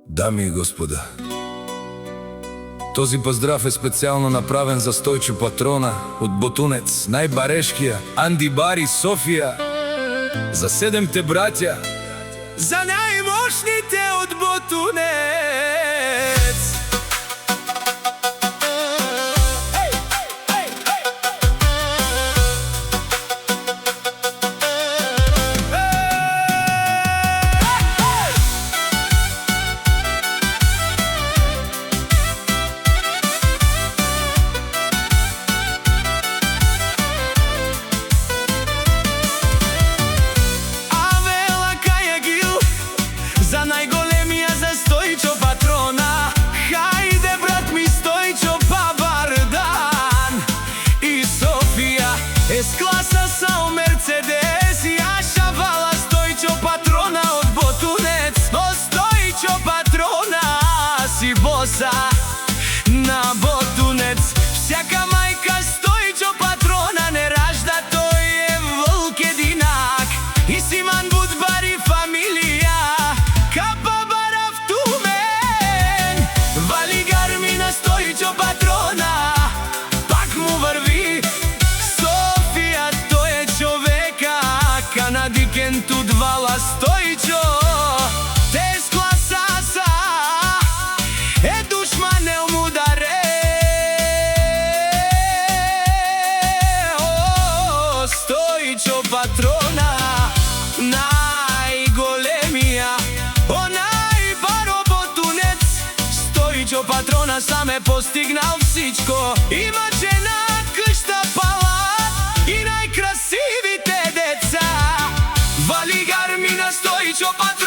Дами и господа, този поздрав е специјално направен за Стојчо Патрона од Ботунец, најбарешкија, Анди Бар и Софија, за 7-те браќа, за најмошните од Ботунец. За најголемија, за Стојчо Патрона. Хајде брат ми Стојчо, бабар дан. И Софија С-класа со Мерцедес, ја шавала Стојчо Патрона од Ботунец. Но Стојчо Патрона си боса на Ботунец. Всяка мајка Стојчо Патрона не ражда, тој е волк единак. И Симан Будбар и фамилија Стојчо Патрона, пак му врви. Софија, тој е човека, канадикен тут вала Стојчо. С-класа са, е душманел му даре. Стојчо Патрона, најголемија, Стојчо Патрона сам е постигнал всичко. Има жена, къща, палат и најкрасивите деца. Вали гармина Стојчо Патрона.